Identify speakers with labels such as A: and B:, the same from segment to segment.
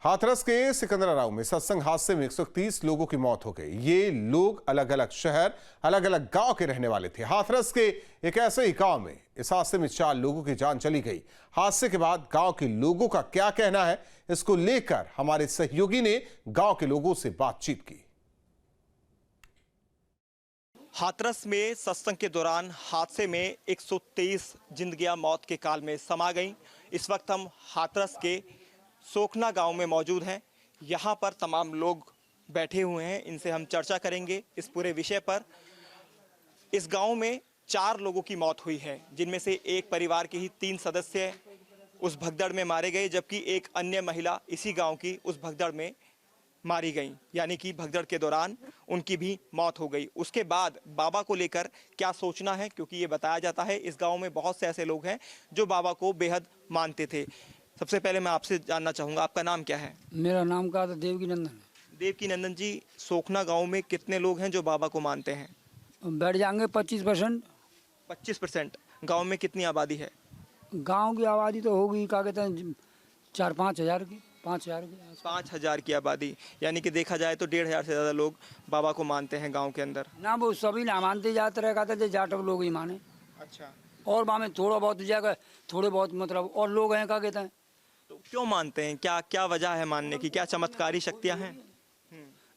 A: हाथरस के सिकंदराबाद में सत्संग हादसे में 130 लोगों की मौत हो गई। ये लोग अलग अलग शहर, अलग अलग गांव के रहने वाले थे। हाथरस के एक ऐसे ही गांव में इस हादसे में 4 लोगों की जान चली गई। हादसे के बाद गांव के लोगों का क्या कहना है, इसको लेकर हमारे सहयोगी ने गांव के लोगों से बातचीत की।
B: हाथरस में सत्संग के दौरान हादसे में 123 जिंदगियां मौत के काल में समा गईं। इस वक्त हम हाथरस के सोखना गांव में मौजूद हैं। यहां पर तमाम लोग बैठे हुए हैं, इनसे हम चर्चा करेंगे इस पूरे विषय पर। इस गांव में 4 लोगों की मौत हुई है, जिनमें से एक परिवार के ही 3 सदस्य उस भगदड़ में मारे गए, जबकि एक अन्य महिला इसी गाँव की उस भगदड़ में मारी गई, यानी कि भगदड़ के दौरान उनकी भी मौत हो गई। उसके बाद बाबा को लेकर क्या सोचना है, क्योंकि ये बताया जाता है इस गांव में बहुत से ऐसे लोग हैं जो बाबा को बेहद मानते थे। सबसे पहले मैं आपसे जानना चाहूँगा, आपका नाम क्या है?
C: मेरा नाम का तो देवकी नंदन है।
B: देवकी नंदन जी, सोखना गांव में कितने लोग हैं जो बाबा को मानते हैं?
C: बैठ जाएंगे 25%।
B: 25%। गाँव में कितनी आबादी है?
C: गांव की आबादी तो होगी, क्या कहते हैं, 4-5 हज़ार की, 5 हज़ार की।
B: 5,000 की आबादी, यानी कि देखा जाए तो 1,500 से ज़्यादा लोग बाबा को मानते हैं गाँव के अंदर।
C: ना वो सभी ना मानते जाते रहे, कहते जाट लोग ही माने।
B: अच्छा,
C: और वहाँ में थोड़ा बहुत जगह, थोड़े बहुत मतलब और लोग हैं, क्या कहते हैं।
B: तो क्यों मानते हैं? क्या क्या वजह है मानने की? क्या चमत्कारी शक्तियाँ हैं?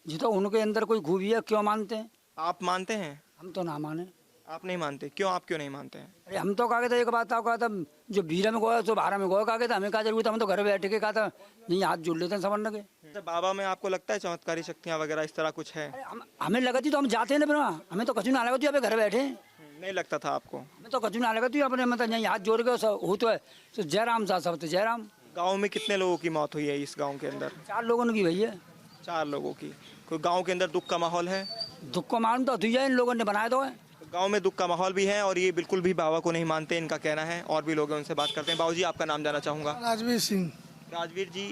C: जितना उनके अंदर कोई खूबी है, क्यों मानते हैं।
B: आप मानते हैं?
C: हम तो ना माने।
B: आप नहीं मानते? क्यों, आप क्यों नहीं मानते हैं?
C: अरे हम तो क्या कहते, एक बात आपको कहता, जो भीड़ में गए तो भाड़ा में गए, क्या कहते हमें क्या जरूरत है, हम तो घर बैठ के कहता नहीं हाथ जोड़ लेते हैं समझने के।
B: तो बाबा में आपको लगता है चमत्कारी शक्तियाँ वगैरह इस तरह कुछ है?
C: अरे हमें लगती तो हम जाते हैं ना, हमें तो कछु ना लगती, अभी घर बैठे।
B: नहीं लगता था आपको?
C: हमें तो कछु ना लगती, अपने मतलब यहीं हाथ जोड़ के हो तो है तो जयराम साहब, सब तो जयराम।
B: गांव में कितने लोगों की मौत हुई है इस गांव के अंदर?
C: 4 लोगों की भैया।
B: 4 लोगों की। कोई गांव के अंदर दुख का माहौल है?
C: दुख को मालूम तो इन लोगों ने बनाया तो है।
B: गांव में दुख का माहौल भी है और ये बिल्कुल भी बाबा को नहीं मानते, इनका कहना है। और भी लोग हैं, उनसे बात करते हैं। बाबू जी, आपका नाम जानना चाहूँगा।
D: राजवीर सिंह।
B: राजवीर जी,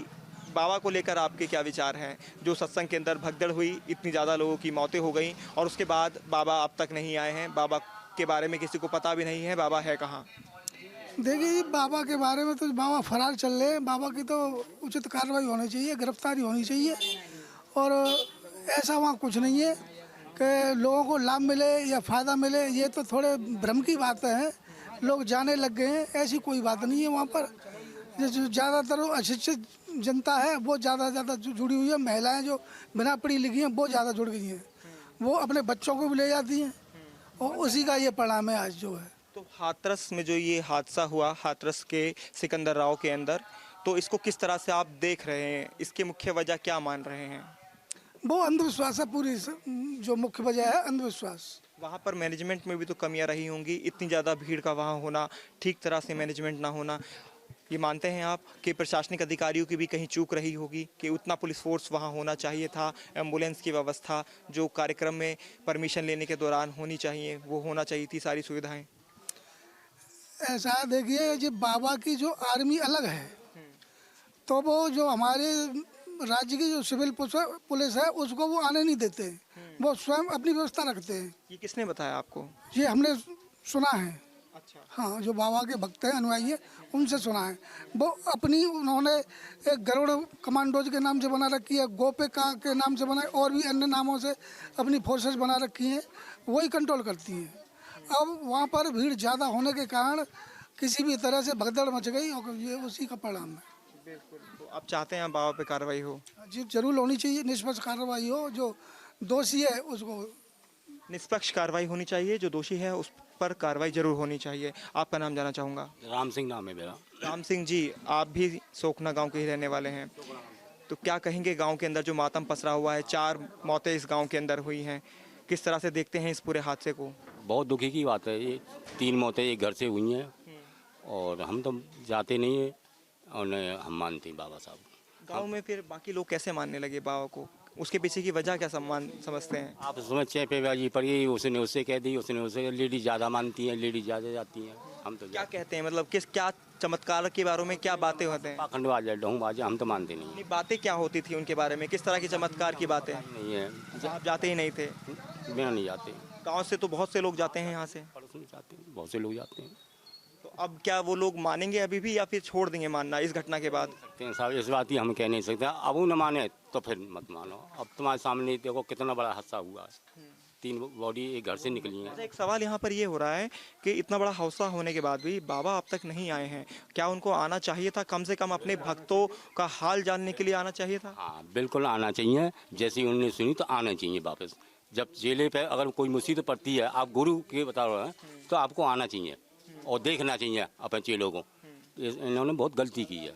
B: बाबा को लेकर आपके क्या विचार हैं? जो सत्संग के अंदर भगदड़ हुई, इतनी ज़्यादा लोगों की मौतें हो गई और उसके बाद बाबा अब तक नहीं आए हैं। बाबा के बारे में किसी को पता भी नहीं है, बाबा है कहाँ?
D: देखिए, बाबा के बारे में तो बाबा फरार चल रहे हैं। बाबा की तो उचित कार्रवाई होनी चाहिए, गिरफ्तारी होनी चाहिए। और ऐसा वहाँ कुछ नहीं है कि लोगों को लाभ मिले या फ़ायदा मिले, ये तो थोड़े भ्रम की बातें हैं। लोग जाने लग गए हैं, ऐसी कोई बात नहीं है वहाँ पर। जो ज़्यादातर अशिक्षित जनता है वो ज़्यादा जुड़ी हुई है। महिलाएं जो बिना पढ़ी लिखी हैं वो ज़्यादा जुड़ गई हैं, वो अपने बच्चों को भी ले जाती हैं और उसी का ये परिणाम है आज जो है।
B: तो हाथरस में जो ये हादसा हुआ, हाथरस के सिकंदराबाद के अंदर, तो इसको किस तरह से आप देख रहे हैं? इसकी मुख्य वजह क्या मान रहे हैं?
D: वो अंधविश्वास है, पूरी जो मुख्य वजह है अंधविश्वास।
B: वहाँ पर मैनेजमेंट में भी तो कमियां रही होंगी, इतनी ज़्यादा भीड़ का वहाँ होना, ठीक तरह से मैनेजमेंट ना होना। ये मानते हैं आप कि प्रशासनिक अधिकारियों की भी कहीं चूक रही होगी कि उतना पुलिस फोर्स वहाँ होना चाहिए था, एम्बुलेंस की व्यवस्था जो कार्यक्रम में परमिशन लेने के दौरान होनी चाहिए वो होना चाहिए थी, सारी सुविधाएं?
D: ऐसा देखिए, जो बाबा की जो आर्मी अलग है, तो वो जो हमारे राज्य की जो सिविल पुलिस है उसको वो आने नहीं देते। वो स्वयं अपनी व्यवस्था रखते हैं।
B: ये किसने बताया आपको?
D: ये हमने सुना है।
B: अच्छा।
D: हाँ, जो बाबा के भक्त हैं, अनुयायी हैं, उनसे सुना है। वो अपनी उन्होंने एक गरुड़ कमांडोज के नाम से बना रखी है, गोपिका के नाम से बना, और भी अन्य नामों से अपनी फोर्सेस बना रखी हैं, वही कंट्रोल करती हैं। अब वहाँ पर भीड़ ज़्यादा होने के कारण किसी भी तरह से भगदड़ मच गई और ये उसी का परिणाम है।
B: बिल्कुल। तो आप चाहते हैं बाबा पे कार्रवाई हो?
D: जी, जरूर होनी चाहिए, निष्पक्ष कार्रवाई हो। जो दोषी है उसको
B: निष्पक्ष कार्रवाई होनी चाहिए, जो दोषी है उस पर कार्रवाई जरूर होनी चाहिए। आपका नाम जानना चाहूँगा।
E: राम सिंह नाम है मेरा।
B: राम सिंह जी, आप भी सोखना गांव के ही रहने वाले हैं, तो क्या कहेंगे गांव के अंदर जो मातम पसरा हुआ है, 4 मौतें इस गांव के अंदर हुई हैं, किस तरह से देखते हैं इस पूरे हादसे को?
E: बहुत दुखी की बात है। ये 3 मौतें एक घर से हुई हैं और हम तो जाते नहीं हैं और न हम मानते हैं बाबा साहब।
B: गांव में फिर बाकी लोग कैसे मानने लगे बाबा को? उसके पीछे की वजह क्या समझते हैं
E: आप उसमें चेपेबाजी पड़ी, उसने उससे कह दी, उसने उससे। लेडीज ज़्यादा मानती हैं, लेडीज ज़्यादा जाती हैं, हम तो
B: क्या कहते हैं? मतलब क्या चमत्कार के बारे में क्या बातें होते हैं?
E: पाखंडबाज है, ढोंगबाज है, हम तो मानते नहीं।
B: नहीं, बातें क्या होती थी उनके बारे में? किस तरह की चमत्कार की बातें?
E: नहीं है,
B: आप जाते ही नहीं थे?
E: बिना नहीं जाते।
B: गाँव से तो बहुत से लोग जाते हैं यहाँ से।
E: पड़ोस में जाते हैं, बहुत से लोग जाते हैं।
B: तो अब क्या वो लोग मानेंगे अभी भी या फिर छोड़ देंगे मानना इस घटना के बाद?
E: साहब इस बात ही हम कह नहीं सकते, अब वो न माने तो फिर मत मानो। अब तुम्हारे सामने देखो कितना बड़ा हादसा हुआ है, 3 बॉडी एक घर से निकली है।
B: अच्छा, एक सवाल यहाँ पर ये हो रहा है कि इतना बड़ा हादसा होने के बाद भी बाबा अब तक नहीं आए हैं, क्या उनको आना चाहिए था? कम से कम अपने भक्तों का हाल जानने के लिए आना चाहिए था।
E: हाँ बिल्कुल आना चाहिए, जैसी उन्होंने सुनी तो आना चाहिए वापस। जब चेले पे अगर कोई मुसीबत पड़ती है, आप गुरु के बता रहे हैं, तो आपको आना चाहिए और देखना चाहिए अपने चेलों को। इन्होंने बहुत गलती की है,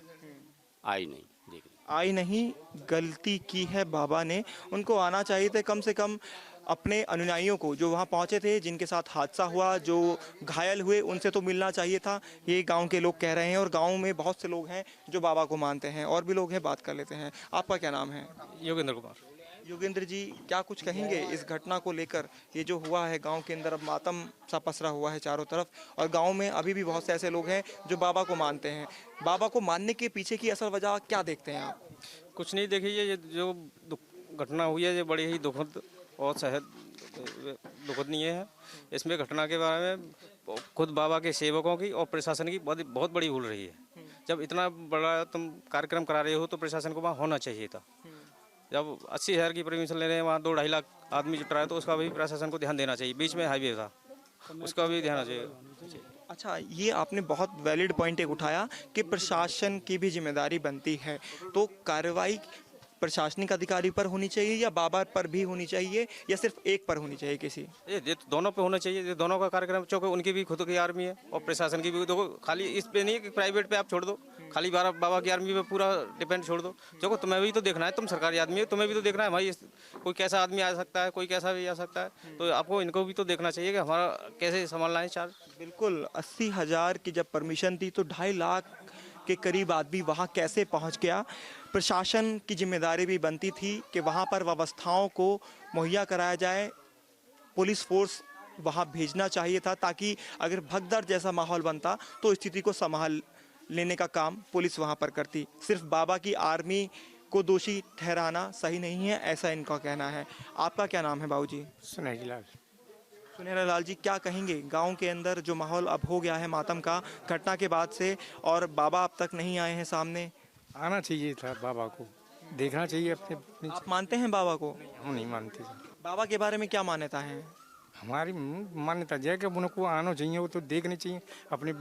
E: आई नहीं देख
B: आई नहीं, गलती की है बाबा ने। उनको आना चाहिए था कम से कम, अपने अनुयायियों को जो वहाँ पहुँचे थे, जिनके साथ हादसा हुआ, जो घायल हुए, उनसे तो मिलना चाहिए था। ये गांव के लोग कह रहे हैं और गांव में बहुत से लोग हैं जो बाबा को मानते हैं। और भी लोग हैं, बात कर लेते हैं। आपका क्या नाम है?
F: योगेंद्र कुमार।
B: योगेंद्र जी, क्या कुछ कहेंगे इस घटना को लेकर? ये जो हुआ है गांव के अंदर, अब मातम सा पसरा हुआ है चारों तरफ, और गांव में अभी भी बहुत से ऐसे लोग हैं जो बाबा को मानते हैं। बाबा को मानने के पीछे की असल वजह क्या देखते हैं आप?
F: कुछ नहीं, देखिए ये जो घटना हुई है ये बड़ी ही दुखद और दुखद नहीं है। इसमें घटना के बारे में खुद बाबा के सेवकों की और प्रशासन की बहुत बड़ी भूल रही है। जब इतना बड़ा तुम कार्यक्रम करा रहे हो तो प्रशासन को वहाँ होना चाहिए था। जब 80,000 की परमिशन ले रहे हैं, वहाँ 2-2.5 लाख आदमी जुट रहा है, तो उसका भी प्रशासन को ध्यान देना चाहिए। बीच में हाईवे था, उसका भी ध्यान चाहिए।
B: अच्छा, ये आपने बहुत वैलिड पॉइंट एक उठाया कि प्रशासन की भी जिम्मेदारी बनती है। तो कार्रवाई प्रशासनिक अधिकारी पर होनी चाहिए या बाबा पर भी होनी चाहिए, या सिर्फ एक पर होनी चाहिए किसी?
F: ये तो दोनों पे होना चाहिए। ये दोनों का कार्यक्रम, चूँकि उनकी भी खुद की आर्मी है और प्रशासन की भी। देखो, खाली इस पे नहीं कि प्राइवेट पे आप छोड़ दो, खाली बाबा की आर्मी पे पूरा डिपेंड छोड़ दो। देखो, तुम्हें भी तो देखना है, तुम सरकारी आदमी हो, तुम्हें भी तो देखना है भाई, कोई कैसा आदमी आ सकता है, कोई कैसा भी आ सकता है। तो आपको इनको भी तो देखना चाहिए कि हमारा कैसे संभालना है चार्ज।
B: बिल्कुल, 80,000 की जब परमिशन थी तो 2.5 लाख के करीब आदमी वहाँ कैसे पहुँच गया? प्रशासन की जिम्मेदारी भी बनती थी कि वहाँ पर व्यवस्थाओं को मुहैया कराया जाए। पुलिस फोर्स वहाँ भेजना चाहिए था, ताकि अगर भगदड़ जैसा माहौल बनता तो स्थिति को संभाल लेने का काम पुलिस वहाँ पर करती। सिर्फ बाबा की आर्मी को दोषी ठहराना सही नहीं है, ऐसा इनका कहना है। आपका क्या नाम है बाबूजी?
G: सुनहरी
B: सुनहरा लाल जी, क्या कहेंगे गांव के अंदर जो माहौल अब हो गया है मातम का घटना के बाद से, और बाबा अब तक नहीं आए हैं सामने?
G: आना चाहिए था बाबा को, देखना चाहिए अपने।
B: आप मानते हैं बाबा को?
G: हम नहीं मानते।
B: बाबा के बारे में क्या मान्यता है?
G: हमारी मान्यता है कि उनको आना चाहिए, वो तो देखने चाहिए अपने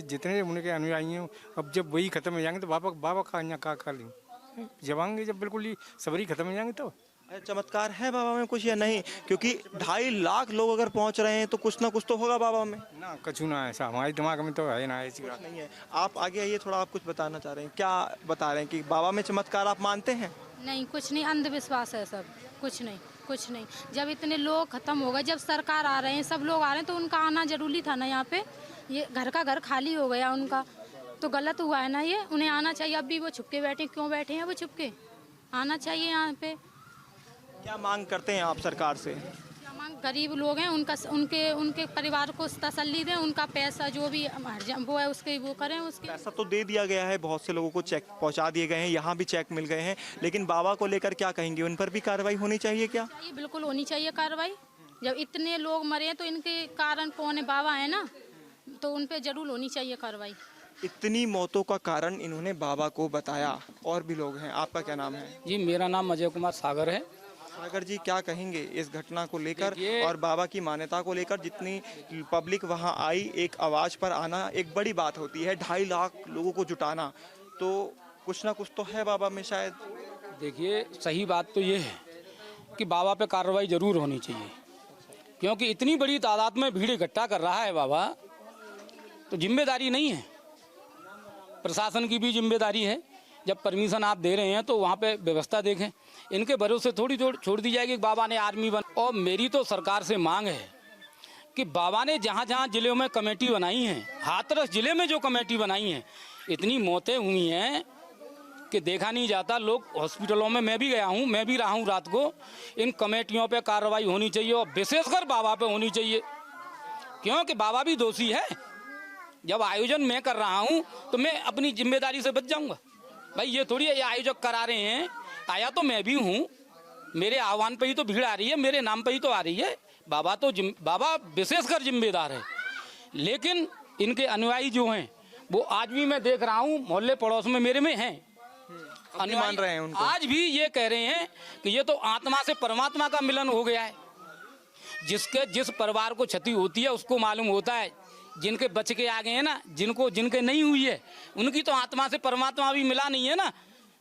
G: जितने उनके अनुयायी हैं। अब जब वही खत्म हो जाएंगे तो बाबा का यहाँ का कर लेंगे। जब आएंगे, जब बिल्कुल ही सबरी खत्म हो जाएंगे तो।
B: चमत्कार है बाबा में कुछ या नहीं? क्योंकि 2.5 लाख लोग अगर पहुंच रहे हैं तो कुछ ना कुछ तो होगा बाबा में।
G: ना कछु ना, ऐसा हमारे दिमाग में तो है ना, ऐसी बात
B: नहीं है। आप आगे आइए, थोड़ा आप कुछ बताना चाह रहे हैं। क्या बता रहे हैं कि बाबा में चमत्कार आप मानते हैं?
H: नहीं, कुछ नहीं, अंधविश्वास है सब। कुछ नहीं, कुछ नहीं। जब इतने लोग खत्म हो गए, जब सरकार आ रहे हैं, सब लोग आ रहे हैं, तो उनका आना जरूरी था ना यहाँ पे। ये घर का घर खाली हो गया उनका, तो गलत हुआ है ना ये। उन्हें आना चाहिए। अब भी वो छुपके बैठे, क्यों बैठे हैं वो छुपके? आना चाहिए यहाँ पे।
B: क्या मांग करते हैं आप सरकार से?
H: गरीब लोग हैं, उनके परिवार को तसल्ली दें। उनका पैसा जो भी वो है उसके वो करें। उसके
B: पैसा तो दे दिया गया है, बहुत से लोगों को चेक पहुंचा दिए गए हैं, यहाँ भी चेक मिल गए हैं, लेकिन बाबा को लेकर क्या कहेंगे? उन पर भी कार्रवाई होनी चाहिए क्या?
H: ये बिल्कुल होनी चाहिए कार्रवाई। जब इतने लोग मरे हैं तो इनके कारण कौन है? बाबा है ना, तो उन पर जरूर होनी चाहिए कार्रवाई।
B: इतनी मौतों का कारण इन्होंने बाबा को बताया। और भी लोग हैं। आपका क्या नाम है?
I: जी, मेरा नाम अजय कुमार सागर है।
B: सागर जी, क्या कहेंगे इस घटना को लेकर और बाबा की मान्यता को लेकर? जितनी पब्लिक वहां आई, एक आवाज़ पर आना एक बड़ी बात होती है। 2.5 लाख लोगों को जुटाना, तो कुछ ना कुछ तो है बाबा में शायद।
I: देखिए, सही बात तो ये है कि बाबा पे कार्रवाई जरूर होनी चाहिए, क्योंकि इतनी बड़ी तादाद में भीड़ इकट्ठा कर रहा है बाबा, तो जिम्मेदारी नहीं है? प्रशासन की भी जिम्मेदारी है। जब परमिशन आप दे रहे हैं तो वहाँ पे व्यवस्था देखें। इनके भरोसे थोड़ी छोड़ दी जाएगी कि बाबा ने आर्मी और मेरी तो सरकार से मांग है कि बाबा ने जहाँ जहाँ जिले में कमेटी बनाई है, हाथरस जिले में जो कमेटी बनाई है, इतनी मौतें हुई हैं कि देखा नहीं जाता। लोग हॉस्पिटलों में, मैं भी गया हूँ, मैं भी रहा हूँ रात को। इन कमेटियों पे कार्रवाई होनी चाहिए और विशेषकर बाबा पे होनी चाहिए, क्योंकि बाबा भी दोषी है। जब आयोजन मैं कर रहा हूँ तो मैं अपनी जिम्मेदारी से बच जाऊँगा। भाई ये थोड़ी ये आयोजक करा रहे हैं, आया तो मैं भी हूँ, मेरे आह्वान पे ही तो भीड़ आ रही है, मेरे नाम पे ही तो आ रही है। बाबा विशेषकर जिम्मेदार है, लेकिन इनके अनुयायी जो हैं वो आज भी मैं देख रहा हूँ मोहल्ले पड़ोस में मेरे में हैं,
B: मान रहे हैं उनको।
I: आज भी ये कह रहे हैं कि ये तो आत्मा से परमात्मा का मिलन हो गया है। जिस परिवार को क्षति होती है उसको मालूम होता है, जिनके बच के आ गए हैं ना, जिनके नहीं हुई है उनकी तो आत्मा से परमात्मा भी मिला नहीं है ना।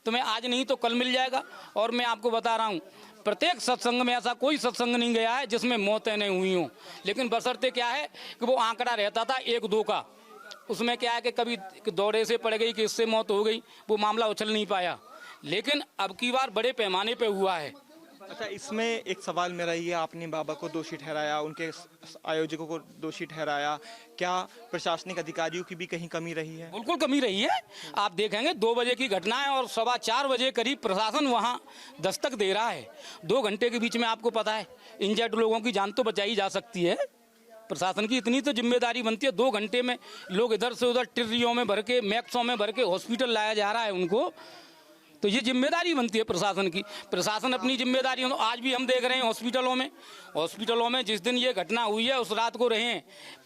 I: तो मैं आज नहीं तो कल मिल जाएगा। और मैं आपको बता रहा हूँ प्रत्येक सत्संग में ऐसा कोई सत्संग नहीं गया है जिसमें मौतें नहीं हुई हों, लेकिन बशर्ते क्या है कि वो आंकड़ा रहता था 1-2 का, उसमें क्या है कि कभी दौरे से पड़ गई कि इससे मौत हो गई, वो मामला उछल नहीं पाया। लेकिन अब की बार बड़े पैमाने पे हुआ है।
B: अच्छा, इसमें एक सवाल मेरा ये, आपने बाबा को दोषी ठहराया, उनके आयोजकों को दोषी ठहराया, क्या प्रशासनिक अधिकारियों की भी कहीं कमी रही है?
I: बिल्कुल कमी रही है। आप देखेंगे 2 बजे की घटना है और 4:15 बजे करीब प्रशासन वहाँ दस्तक दे रहा है। 2 घंटे के बीच में आपको पता है इंजर्ड लोगों की जान तो बचाई जा सकती है। प्रशासन की इतनी तो जिम्मेदारी बनती है, 2 घंटे में लोग इधर से उधर टिर्रियों में भर के, मैक्सों में भर के हॉस्पिटल लाया जा रहा है उनको, तो ये जिम्मेदारी बनती है प्रशासन की। प्रशासन अपनी जिम्मेदारी आज भी हम देख रहे हैं हॉस्पिटलों में जिस दिन ये घटना हुई है उस रात को रहे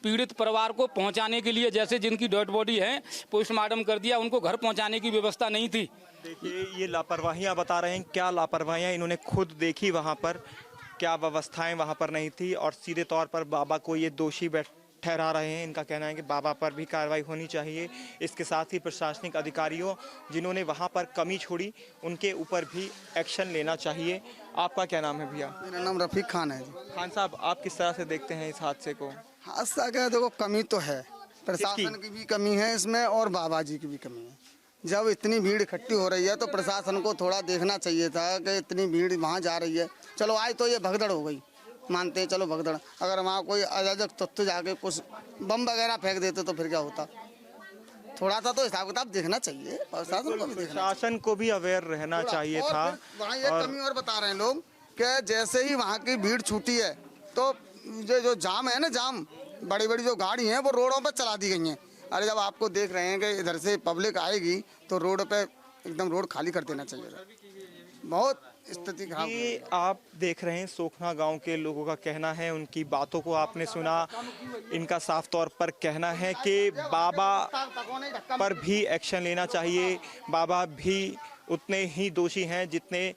I: पीड़ित परिवार को पहुंचाने के लिए, जैसे जिनकी डेड बॉडी है पोस्टमार्टम कर दिया, उनको घर पहुंचाने की व्यवस्था नहीं थी।
B: देखिए, ये लापरवाहियाँ बता रहे हैं। क्या लापरवाहियाँ इन्होंने खुद देखी वहाँ पर, क्या व्यवस्थाएं वहाँ पर नहीं थी, और सीधे तौर पर बाबा को ये दोषी ठहरा रहे हैं। इनका कहना है कि बाबा पर भी कार्रवाई होनी चाहिए। इसके साथ ही प्रशासनिक अधिकारियों जिन्होंने वहाँ पर कमी छोड़ी उनके ऊपर भी एक्शन लेना चाहिए। आपका क्या नाम है भैया?
J: मेरा नाम रफीक खान है जी।
B: खान साहब, आप किस तरह से देखते हैं इस हादसे को?
J: हादसा क्या, देखो कमी तो है, प्रशासन की भी कमी है इसमें और बाबा जी की भी कमी है। जब इतनी भीड़ इकट्ठी हो रही है तो प्रशासन को थोड़ा देखना चाहिए था कि इतनी भीड़ वहाँ जा रही है। चलो आज तो ये भगदड़ हो गई, मानते हैं, चलो भगदड़, अगर वहाँ कोई अराजक तत्व जाके कुछ बम वगैरह फेंक देते तो फिर क्या होता। थोड़ा सा तो हिसाब किताब देखना चाहिए,
B: प्रशासन को भी अवेयर रहना चाहिए था।
J: वहाँ ये कमी और बता रहे हैं लोग कि जैसे ही वहाँ की भीड़ छूटी है तो जो जाम है ना, जाम बड़ी बड़ी जो गाड़ी हैं वो रोडों पर चला दी गई हैं। अरे जब आपको देख रहे हैं कि इधर से पब्लिक आएगी तो रोड पे एकदम रोड खाली कर देना चाहिए था। बहुत स्थिति खराब।
B: ये आप देख रहे हैं सोखना गांव के लोगों का कहना है, उनकी बातों को आपने सुना। इनका साफ तौर पर कहना है कि बाबा पर भी एक्शन लेना चाहिए। बाबा भी उतने ही दोषी हैं जितने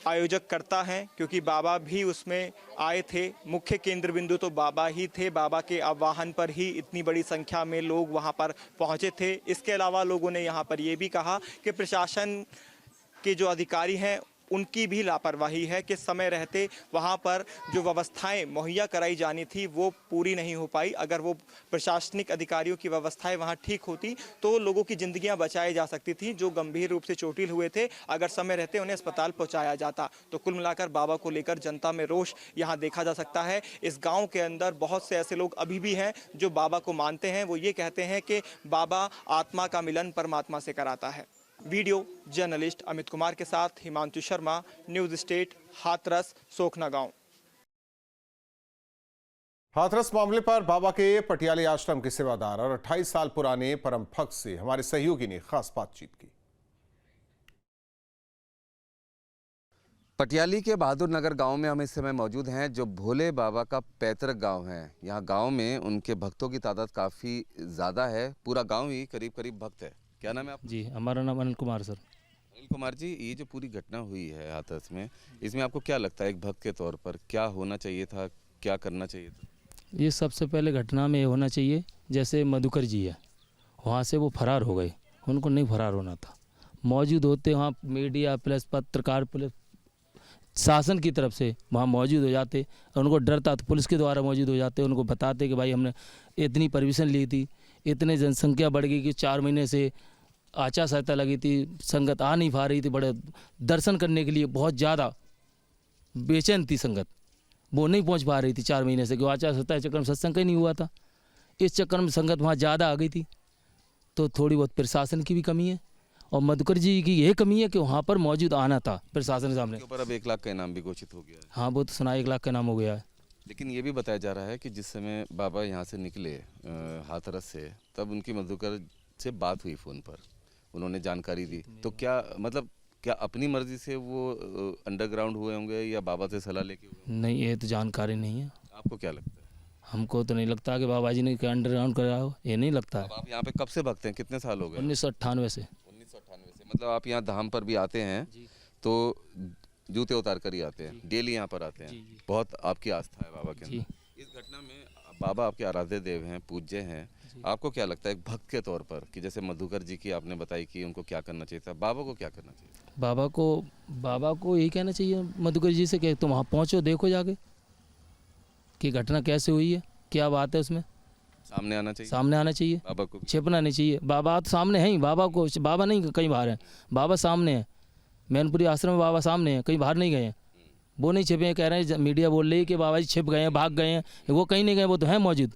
B: आयोजक करता है, क्योंकि बाबा भी उसमें आए थे। मुख्य केंद्र बिंदु तो बाबा ही थे। बाबा के आह्वान पर ही इतनी बड़ी संख्या में लोग वहां पर पहुंचे थे। इसके अलावा लोगों ने यहां पर ये भी कहा कि प्रशासन के जो अधिकारी हैं उनकी भी लापरवाही है कि समय रहते वहां पर जो व्यवस्थाएं मुहैया कराई जानी थी वो पूरी नहीं हो पाई। अगर वो प्रशासनिक अधिकारियों की व्यवस्थाएं वहां ठीक होती तो लोगों की जिंदगियां बचाई जा सकती थी। जो गंभीर रूप से चोटिल हुए थे, अगर समय रहते उन्हें अस्पताल पहुंचाया जाता। तो कुल मिलाकर बाबा को लेकर जनता में रोष यहाँ देखा जा सकता है। इस गाँव के अंदर बहुत से ऐसे लोग अभी भी हैं जो बाबा को मानते हैं। वो ये कहते हैं कि बाबा आत्मा का मिलन परमात्मा से कराता है। वीडियो जर्नलिस्ट अमित कुमार के साथ हिमांशु शर्मा, न्यूज स्टेट, हाथरस, सोखना गांव।
A: हाथरस मामले पर बाबा के पटियाली आश्रम के सेवादार और 28 साल पुराने परम भक्त से हमारे सहयोगी ने खास बातचीत की।
K: पटियाली के बहादुर नगर गांव में हम इस समय मौजूद हैं, जो भोले बाबा का पैतृक गांव है। यहाँ गांव में उनके भक्तों की तादाद काफ़ी ज़्यादा है। पूरा गांव ही करीब करीब भक्त है। क्या नाम है आप?
L: जी, हमारा नाम अनिल कुमार सर।
K: अनिल कुमार जी, ये जो पूरी घटना हुई है हाथरस में, इसमें आपको क्या लगता है एक भक्त के तौर पर क्या होना चाहिए था, क्या करना चाहिए था?
L: ये सबसे पहले घटना में ये होना चाहिए, जैसे मधुकर जी है, वहाँ से वो फरार हो गए, उनको नहीं फरार होना था। मौजूद होते वहाँ मीडिया प्लस पत्रकार प्लस शासन की तरफ से वहाँ मौजूद हो जाते, और उनको डरता तो पुलिस के द्वारा मौजूद हो जाते, उनको बताते कि भाई हमने इतनी परमिशन ली थी, इतने जनसंख्या बढ़ गई कि 4 महीने से आचार संहिता लगी थी, संगत आ नहीं पा रही थी, बड़े दर्शन करने के लिए बहुत ज़्यादा बेचैन थी संगत, वो नहीं पहुंच पा रही थी 4 महीने से, क्योंकि आचार संहिता चक्कर में सत्संग का ही नहीं हुआ था। इस चक्कर में संगत वहाँ ज़्यादा आ गई थी, तो थोड़ी बहुत प्रशासन की भी कमी है और मधुकर जी की यह कमी है कि वहाँ पर मौजूद आना था प्रशासन के सामने।
K: ऊपर अब 1 लाख का इनाम भी घोषित हो गया है।
L: हाँ, वो तो सुना 1 लाख का इनाम हो गया है।
K: लेकिन ये भी बताया जा रहा है कि जिस समय बाबा यहाँ से निकले हाथरस से, तब उनकी मधुकर से बात हुई फ़ोन पर, उन्होंने जानकारी दी। तो क्या मतलब क्या अपनी मर्जी से वो अंडरग्राउंड हुए होंगे या बाबा से सलाह लेके हुए?
L: नहीं, ये तो जानकारी नहीं है।
K: आपको क्या लगता है?
L: हमको तो नहीं लगता कि बाबा जी ने अंडरग्राउंड करा हो, ये नहीं लगता है।
K: अब आप यहाँ पे कब से भक्त हैं, कितने साल हो गए?
L: 1998 से।
K: 1998 से। मतलब आप यहाँ धाम पर भी आते हैं तो जूते उतार कर ही आते हैं, डेली यहाँ पर आते हैं। बहुत आपकी आस्था है बाबा के अंदर। इस घटना में बाबा आपके आराध्य देव हैं, पूज्य हैं, आपको क्या लगता है एक भक्त के तौर पर कि जैसे मधुकर जी की आपने बताई कि उनको क्या करना चाहिए था, बाबा को क्या करना चाहिए?
L: बाबा को यही कहना चाहिए मधुकर जी से कि तुम वहाँ पहुँचो, देखो जाके कि घटना कैसे हुई है, क्या बात है उसमें,
K: सामने आना चाहिए।
L: सामने आना चाहिए,
K: बाबा को
L: छिपना नहीं चाहिए। बाबा तो सामने हैं ही, बाबा नहीं कहीं बाहर हैं, बाबा सामने हैं। मैनपुरी आश्रम में बाबा सामने हैं, कहीं बाहर नहीं गए हैं। वो नहीं छिपे हैं, कह रहे हैं मीडिया बोल रही है कि बाबा जी छिप गए हैं, भाग गए हैं, वो कहीं नहीं गए, वो तो हैं मौजूद।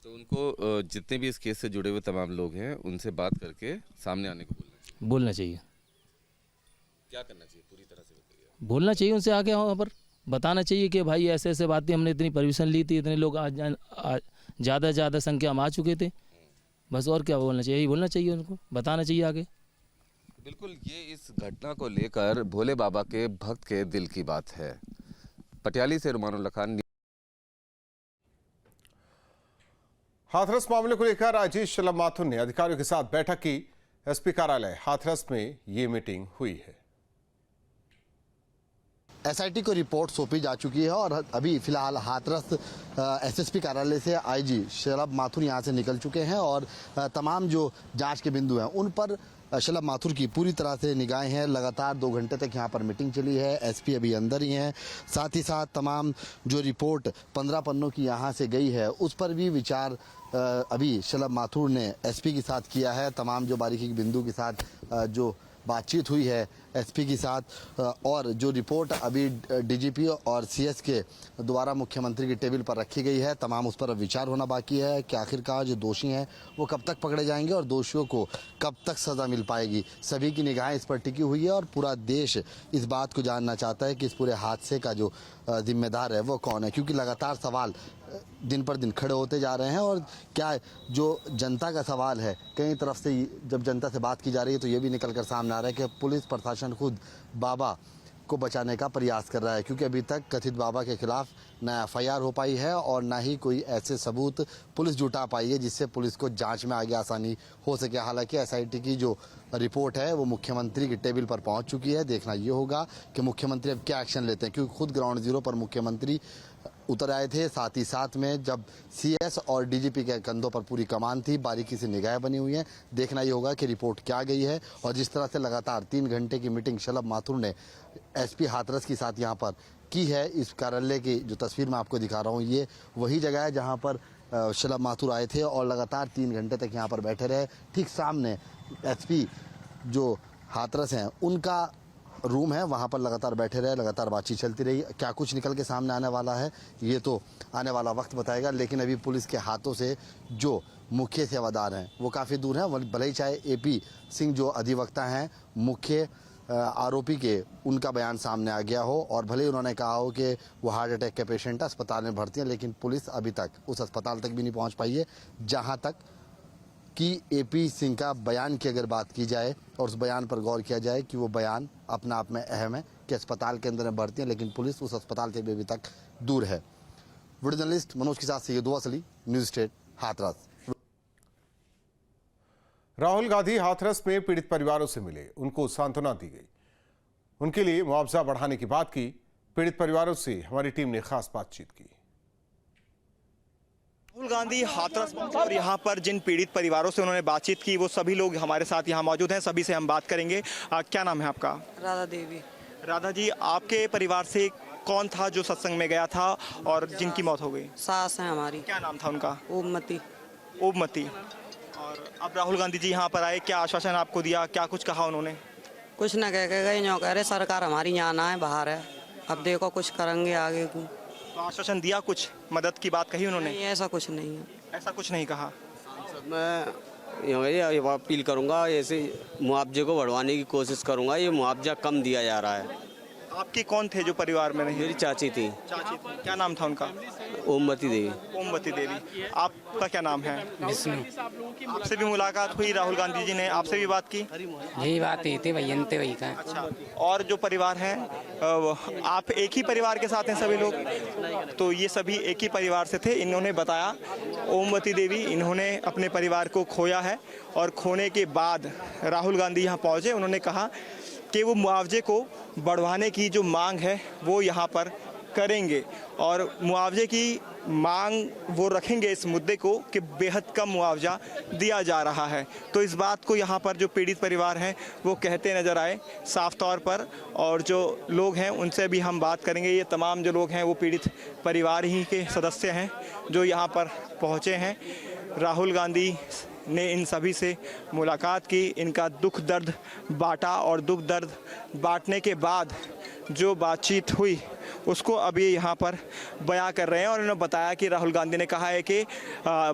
K: तो उनको जितने भी इस केस से जुड़े हुए तमाम लोग हैं उनसे बात करके सामने आने को
L: बोलना चाहिए।
K: क्या करना चाहिए पूरी तरह से बताइए?
L: बोलना चाहिए उनसे आके, वहाँ पर बताना चाहिए कि भाई ऐसे ऐसे बातें, हमने इतनी परमिशन ली थी, इतने लोग ज़्यादा ज़्यादा संख्या में आ चुके थे, बस। और क्या बोलना चाहिए? यही बोलना चाहिए उनको, बताना चाहिए आगे।
K: बिल्कुल, ये इस घटना को लेकर भोले बाबा के भक्त के दिल की बात है। पटियाली से रुमानुल्लाह खान।
A: हाथरस मामले को लेकर राजेश शलभ माथुर ने अधिकारियों के साथ बैठक की। एसपी कार्यालय हाथरस में ये मीटिंग हुई है।
M: एसआईटी को रिपोर्ट सौंपी जा चुकी है और अभी फिलहाल हाथरस एसएसपी कार्यालय से आईजी शलभ माथुर यहां से निकल चुके हैं और तमाम जो जांच के बिंदु हैं उन पर शलभ माथुर की पूरी तरह से निगाहें हैं। लगातार 2 घंटे तक यहां पर मीटिंग चली है। एसपी अभी अंदर ही हैं। साथ ही साथ तमाम जो रिपोर्ट 15 पन्नों की यहां से गई है उस पर भी विचार अभी शलभ माथुर ने एसपी के साथ किया है। तमाम जो बारीकी के बिंदु के साथ जो बातचीत हुई है एसपी के साथ और जो रिपोर्ट अभी डीजीपी और सीएस के द्वारा मुख्यमंत्री की टेबल पर रखी गई है, तमाम उस पर विचार होना बाकी है कि आखिरकार जो दोषी हैं वो कब तक पकड़े जाएंगे और दोषियों को कब तक सज़ा मिल पाएगी। सभी की निगाहें इस पर टिकी हुई है और पूरा देश इस बात को जानना चाहता है कि इस पूरे हादसे का जो जिम्मेदार है वो कौन है, क्योंकि लगातार सवाल दिन पर दिन खड़े होते जा रहे हैं। और क्या जो जनता का सवाल है, कई तरफ से जब जनता से बात की जा रही है तो ये भी निकल कर सामने आ रहा है कि पुलिस प्रशासन खुद बाबा को बचाने का प्रयास कर रहा है, क्योंकि अभी तक कथित बाबा के खिलाफ ना एफआईआर हो पाई है और ना ही कोई ऐसे सबूत पुलिस जुटा पाई है जिससे पुलिस को जांच में आगे आसानी हो सके। हालांकि एसआईटी की जो रिपोर्ट है वो मुख्यमंत्री की टेबल पर पहुंच चुकी है। देखना ये होगा कि मुख्यमंत्री अब क्या एक्शन लेते हैं, क्योंकि खुद ग्राउंड जीरो पर मुख्यमंत्री उतर आए थे। साथ ही साथ में जब सीएस और डीजीपी के कंधों पर पूरी कमान थी, बारीकी से निगाहें बनी हुई हैं। देखना ये होगा कि रिपोर्ट क्या गई है। और जिस तरह से लगातार 3 घंटे की मीटिंग शलभ माथुर ने एसपी हाथरस के साथ यहाँ पर की है, इस कार्यालय की जो तस्वीर मैं आपको दिखा रहा हूँ ये वही जगह है जहाँ पर शलभ माथुर आए थे और लगातार 3 घंटे तक यहाँ पर बैठे रहे। ठीक सामने एसपी जो हाथरस हैं उनका रूम है, वहाँ पर लगातार बैठे रहे, लगातार बातचीत चलती रही। क्या कुछ निकल के सामने आने वाला है ये तो आने वाला वक्त बताएगा। लेकिन अभी पुलिस के हाथों से जो मुख्य सेवादार हैं वो काफ़ी दूर हैं। भले ही चाहे एपी सिंह जो अधिवक्ता हैं मुख्य आरोपी के, उनका बयान सामने आ गया हो और भले ही उन्होंने कहा हो कि वो हार्ट अटैक के पेशेंट है, अस्पताल में भर्ती हैं, लेकिन पुलिस अभी तक उस अस्पताल तक भी नहीं पहुँच पाई है। जहाँ तक कि एपी सिंह का बयान की अगर बात की जाए और उस बयान पर गौर किया जाए कि वो बयान अपना आप में अहम है कि अस्पताल के अंदर में भर्ती है, लेकिन पुलिस उस अस्पताल से भी अभी तक दूर है। वीडियो जर्नलिस्ट मनोज के साथ सैयद अली, न्यूज़ स्टेट हाथरस।
A: राहुल गांधी हाथरस में पीड़ित परिवारों से मिले, उनको सांत्वना दी गई, उनके लिए मुआवजा बढ़ाने की बात की। पीड़ित परिवारों से हमारी टीम ने खास बातचीत की।
B: राहुल गांधी हाथरस पहुंचे और यहाँ पर जिन पीड़ित परिवारों से उन्होंने बातचीत की वो सभी लोग हमारे साथ यहाँ मौजूद हैं, सभी से हम बात करेंगे। क्या नाम है आपका?
N: राधा देवी।
B: राधा जी, आपके परिवार से कौन था जो सत्संग में गया था और जिनकी मौत हो गई?
N: सास है हमारी।
B: क्या नाम था उनका?
N: ओममती।
B: ओममती। और अब राहुल गांधी जी यहाँ पर आए, क्या आश्वासन आपको दिया, क्या कुछ कहा उन्होंने?
N: कुछ न कह के गए, यूँ कह रहे सरकार हमारी यहाँ ना है, बाहर है, अब देखो कुछ करेंगे आगे को।
B: तो आश्वासन दिया, कुछ मदद की बात कही उन्होंने?
N: नहीं, ऐसा कुछ नहीं है।
B: ऐसा कुछ नहीं कहा।
E: मैं अपील करूंगा, ऐसे मुआवजे को बढ़वाने की कोशिश करूंगा। ये मुआवजा कम दिया जा रहा है।
B: आपके कौन थे जो परिवार में नहीं?
O: मेरी चाची थी।
B: चाची थी, क्या नाम था उनका?
O: ओमवती देवी।
B: ओमवती देवी। आपका क्या नाम है?
P: विष्णु।
B: आपसे भी मुलाकात हुई? राहुल गांधी जी ने आपसे भी बात की?
P: यही बात ही थी भैया वही का।
B: अच्छा, और जो परिवार है आप एक ही परिवार के साथ हैं सभी लोग? तो ये सभी एक ही परिवार से थे। इन्होंने बताया, ओमवती देवी, इन्होंने अपने परिवार को खोया है और खोने के बाद राहुल गांधी यहाँ पहुँचे। उन्होंने कहा कि वो मुआवजे को बढ़वाने की जो मांग है वो यहाँ पर करेंगे और मुआवजे की मांग वो रखेंगे इस मुद्दे को कि बेहद कम मुआवजा दिया जा रहा है। तो इस बात को यहाँ पर जो पीड़ित परिवार हैं वो कहते नज़र आए साफ तौर पर, और जो लोग हैं उनसे भी हम बात करेंगे। ये तमाम जो लोग हैं वो पीड़ित परिवार ही के सदस्य हैं जो यहाँ पर पहुँचे हैं। राहुल गांधी ने इन सभी से मुलाकात की, इनका दुख दर्द बांटा और दुख दर्द बांटने के बाद जो बातचीत हुई उसको अब ये यहाँ पर बयां कर रहे हैं। और उन्होंने बताया कि राहुल गांधी ने कहा है कि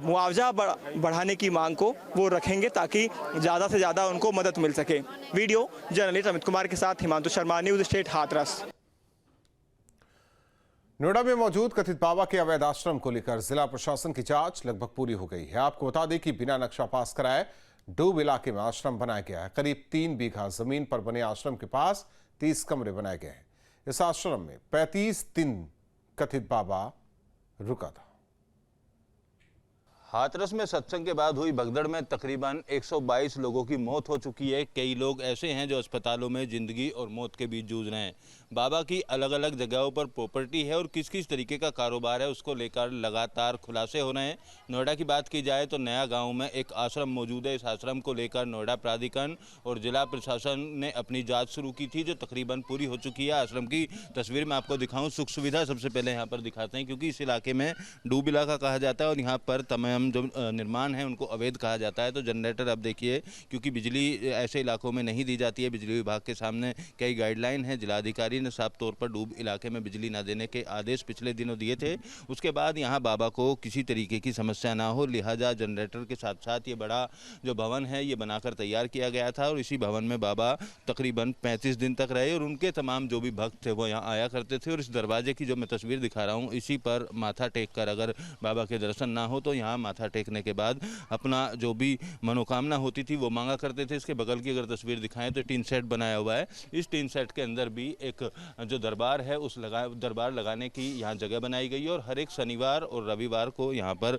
B: मुआवजा बढ़ाने की मांग को वो रखेंगे ताकि ज़्यादा से ज़्यादा उनको मदद मिल सके। वीडियो जर्नलिस्ट अमित कुमार के साथ हिमांशु शर्मा, न्यूज़ स्टेट, हाथरस।
A: नोएडा में मौजूद कथित बाबा के अवैध आश्रम को लेकर जिला प्रशासन की जांच लगभग पूरी हो गई है। आपको बता दें कि बिना नक्शा पास कराए डूब इलाके में आश्रम बनाया गया है। करीब 3 बीघा जमीन पर बने आश्रम के पास 30 कमरे बनाए गए हैं। इस आश्रम में 35 दिन कथित बाबा रुका था।
Q: हाथरस में सत्संग के बाद हुई भगदड़ में तकरीबन 122 लोगों की मौत हो चुकी है। कई लोग ऐसे हैं जो अस्पतालों में जिंदगी और मौत के बीच जूझ रहे हैं। बाबा की अलग अलग जगहों पर प्रॉपर्टी है और किस किस तरीके का कारोबार है उसको लेकर लगातार खुलासे हो रहे हैं। नोएडा की बात की जाए तो नया गांव में एक आश्रम मौजूद है। इस आश्रम को लेकर नोएडा प्राधिकरण और जिला प्रशासन ने अपनी जाँच शुरू की थी जो तकरीबन पूरी हो चुकी है। आश्रम की तस्वीर मैं आपको दिखाऊँ। सुख सुविधा सबसे पहले यहाँ पर दिखाते हैं क्योंकि इस इलाके में डूब इलाका कहा जाता है और यहाँ पर तमाम जो निर्माण है उनको अवैध कहा जाता है। तो जनरेटर अब देखिए, क्योंकि बिजली ऐसे इलाकों में नहीं दी जाती है, बिजली विभाग के सामने कई गाइडलाइन है। जिलाधिकारी ने साफ तौर पर डूब इलाके में बिजली न देने के आदेश पिछले दिनों दिए थे। उसके बाद यहाँ बाबा को किसी तरीके की समस्या ना हो, लिहाजा जनरेटर के साथ साथ ये बड़ा जो भवन है ये बनाकर तैयार किया गया था और इसी भवन में बाबा तकरीबन 35 दिन तक रहे और उनके तमाम जो भी भक्त थे वो यहाँ आया करते थे। और इस दरवाजे की जो मैं तस्वीर दिखा रहा हूँ, इसी पर माथा टेक कर अगर बाबा के दर्शन ना हो तो यहाँ माथा टेकने के बाद अपना जो भी मनोकामना होती थी वो मांगा करते थे। इसके बगल की अगर तस्वीर दिखाएं तो टीन सेट बनाया हुआ है। इस टीन सेट के अंदर भी एक जो दरबार है उस दरबार लगाने की यहाँ जगह बनाई गई है और हर एक शनिवार और रविवार को यहाँ पर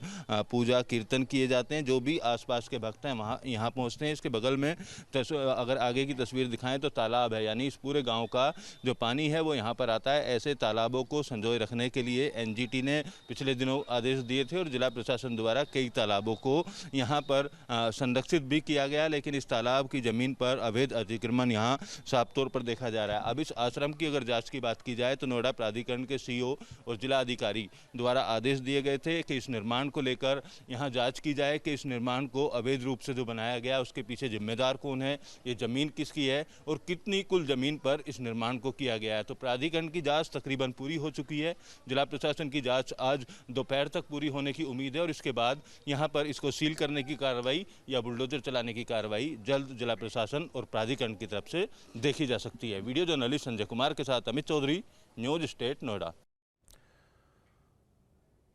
Q: पूजा कीर्तन किए जाते हैं। जो भी आसपास के भक्त हैं वहाँ यहाँ पहुँचते हैं। इसके बगल में अगर आगे की तस्वीर दिखाएं तो तालाब है, यानी इस पूरे गाँव का जो पानी है वो यहाँ पर आता है। ऐसे तालाबों को संजोए रखने के लिए एनजीटी ने पिछले दिनों आदेश दिए थे और जिला प्रशासन द्वारा कई तालाबों को यहाँ पर संरक्षित भी किया गया, लेकिन इस तालाब की ज़मीन पर अवैध अतिक्रमण यहाँ साफ तौर पर देखा जा रहा है। अब इस आश्रम की अगर जांच की बात की जाए तो नोएडा प्राधिकरण के सीईओ और जिला अधिकारी द्वारा आदेश दिए गए थे कि इस निर्माण को लेकर यहाँ जांच की जाए कि इस निर्माण को अवैध रूप से जो बनाया गया उसके पीछे जिम्मेदार कौन है, ये ज़मीन किसकी है और कितनी कुल ज़मीन पर इस निर्माण को किया गया है। तो प्राधिकरण की जाँच तकरीबन पूरी हो चुकी है। जिला प्रशासन की जाँच आज दोपहर तक पूरी होने की उम्मीद है और इसके बाद यहाँ पर इसको सील करने की कार्रवाई या बुलडोजर चलाने की कार्रवाई जल्द जिला प्रशासन और प्राधिकरण की तरफ से देखी जा सकती है। वीडियो जर्नलिस्ट संजय कुमार के साथ अमित चौधरी, न्यूज स्टेट, नोएडा।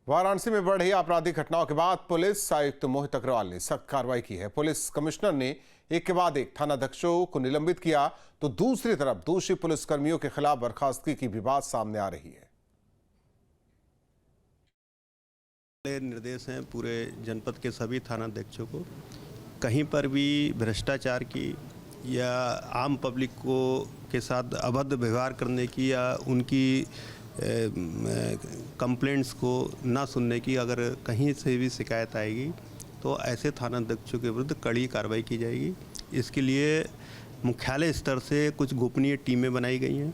A: वाराणसी में बढ़ रही आपराधिक घटनाओं के बाद पुलिस आयुक्त मोहित अग्रवाल ने सख्त कार्रवाई की है। पुलिस कमिश्नर ने एक के बाद एक थानाध्यक्षों को निलंबित किया तो दूसरी तरफ दोषी पुलिसकर्मियों के खिलाफ बर्खास्तगी की भी बात सामने आ रही है।
R: निर्देश हैं पूरे जनपद के सभी थानाध्यक्षों को, कहीं पर भी भ्रष्टाचार की या आम पब्लिक को के साथ अभद्र व्यवहार करने की या उनकी कंप्लेंट्स को ना सुनने की अगर कहीं से भी शिकायत आएगी तो ऐसे थानाध्यक्षों के विरुद्ध कड़ी कार्रवाई की जाएगी। इसके लिए मुख्यालय स्तर से कुछ गोपनीय टीमें बनाई गई हैं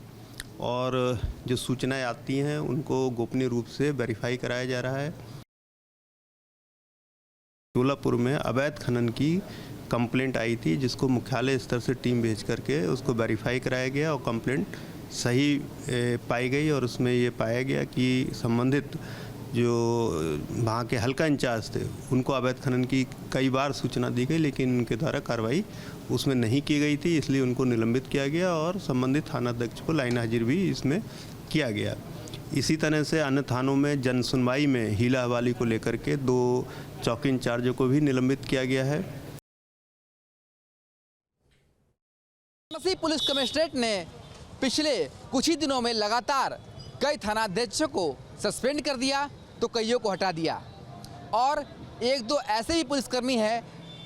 R: और जो सूचनाएं आती हैं उनको गोपनीय रूप से वेरीफाई कराया जा रहा है। सोलापुर में अवैध खनन की कंप्लेंट आई थी जिसको मुख्यालय स्तर से टीम भेज करके उसको वेरीफाई कराया गया और कंप्लेंट सही पाई गई और उसमें ये पाया गया कि संबंधित जो वहाँ के हल्का इंचार्ज थे उनको अवैध खनन की कई बार सूचना दी गई, लेकिन उनके द्वारा कार्रवाई उसमें नहीं की गई थी, इसलिए उनको निलंबित किया गया और संबंधित थानाध्यक्ष को लाइन हाजिर भी इसमें किया गया। इसी तरह से अन्य थानों में जन सुनवाई में हीला हवाली को लेकर के 2 चौकी इंचार्जों को भी निलंबित किया गया है।
O: वाराणसी पुलिस कमिश्नरेट ने पिछले कुछ ही दिनों में लगातार कई थानाध्यक्षों को सस्पेंड कर दिया तो कईयों को हटा दिया और 1-2 ऐसे भी पुलिसकर्मी हैं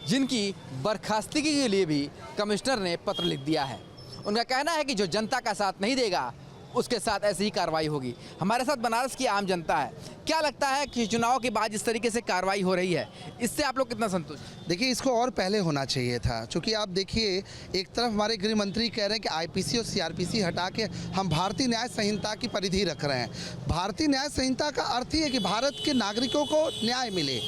O: जिनकी बर्खास्तगी के लिए भी कमिश्नर ने पत्र लिख दिया है। उनका कहना है कि जो जनता का साथ नहीं देगा उसके साथ ऐसी ही कार्रवाई होगी। हमारे साथ बनारस की आम जनता है। क्या लगता है कि चुनाव के बाद इस तरीके से कार्रवाई हो रही है, इससे आप लोग कितना संतुष्ट?
M: देखिए, इसको और पहले होना चाहिए था, क्योंकि आप देखिए एक तरफ हमारे गृह मंत्री कह रहे हैं कि आईपीसी और सीआरपीसी हटा के हम भारतीय न्याय संहिता की परिधि रख रहे हैं। भारतीय न्याय संहिता का अर्थ ही है कि भारत के नागरिकों को न्याय मिले,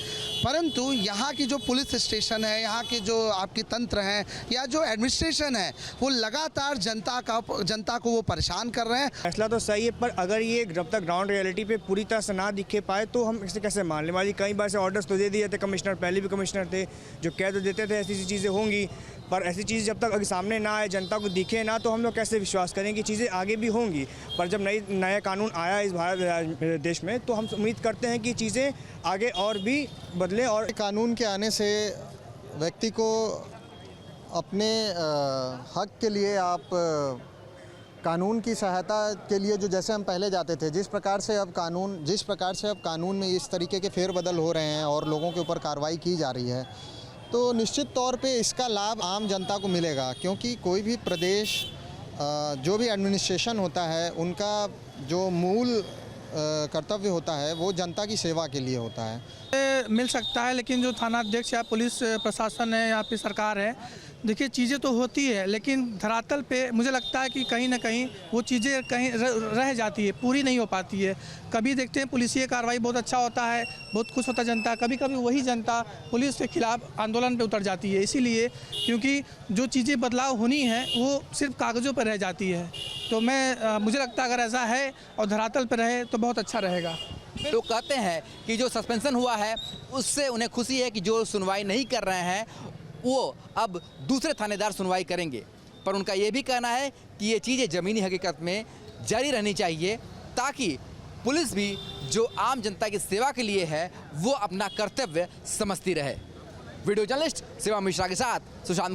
M: परंतु यहाँ की जो पुलिस स्टेशन है, यहाँ के जो आपके तंत्र हैं या जो एडमिनिस्ट्रेशन है, वो लगातार जनता को वो परेशान कर रहे हैं।
S: फैसला तो सही है, पर अगर ये जब तक ग्राउंड रियलिटी पे पूरी तरह से ना दिखे पाए तो हम इसे कैसे मान लें। हमारी कई बार से ऑर्डर्स तो दे दिए थे कमिश्नर, पहले भी कमिश्नर थे जो कह तो देते थे ऐसी चीज़ें होंगी, पर ऐसी चीज़ जब तक अगर सामने ना आए, जनता को दिखे ना, तो हम लोग कैसे विश्वास करें कि चीज़ें आगे भी होंगी। पर जब नया कानून आया इस भारत देश में तो हम उम्मीद करते हैं कि चीज़ें आगे और भी बदले। और
T: कानून के आने से व्यक्ति को अपने हक के लिए आप कानून की सहायता के लिए जो जैसे हम पहले जाते थे, जिस प्रकार से अब कानून में इस तरीके के फेरबदल हो रहे हैं और लोगों के ऊपर कार्रवाई की जा रही है, तो निश्चित तौर पे इसका लाभ आम जनता को मिलेगा। क्योंकि कोई भी प्रदेश जो भी एडमिनिस्ट्रेशन होता है, उनका जो मूल कर्तव्य होता है वो जनता की सेवा के लिए होता है।
U: मिल सकता है, लेकिन जो थानाध्यक्ष या पुलिस प्रशासन है या फिर सरकार है, देखिए चीज़ें तो होती है, लेकिन धरातल पे मुझे लगता है कि कहीं ना कहीं वो चीज़ें कहीं रह जाती है, पूरी नहीं हो पाती है। कभी देखते हैं पुलिसिय कार्रवाई बहुत अच्छा होता है, बहुत खुश होता जनता, कभी कभी वही जनता पुलिस के खिलाफ आंदोलन पे उतर जाती है, इसीलिए क्योंकि जो चीज़ें बदलाव होनी है वो सिर्फ कागज़ों पर रह जाती है। तो मुझे लगता है अगर ऐसा है और धरातल पर रहे तो बहुत अच्छा रहेगा।
O: लोग कहते हैं कि जो सस्पेंशन हुआ है उससे उन्हें खुशी है कि जो सुनवाई नहीं कर रहे हैं वो अब दूसरे थानेदार सुनवाई करेंगे, पर उनका ये भी कहना है कि ये चीज़ें ज़मीनी हकीकत में जारी रहनी चाहिए ताकि पुलिस भी जो आम जनता की सेवा के लिए है वो अपना कर्तव्य समझती रहे। वीडियो जर्नलिस्ट शिवा मिश्रा के साथ सुशांत।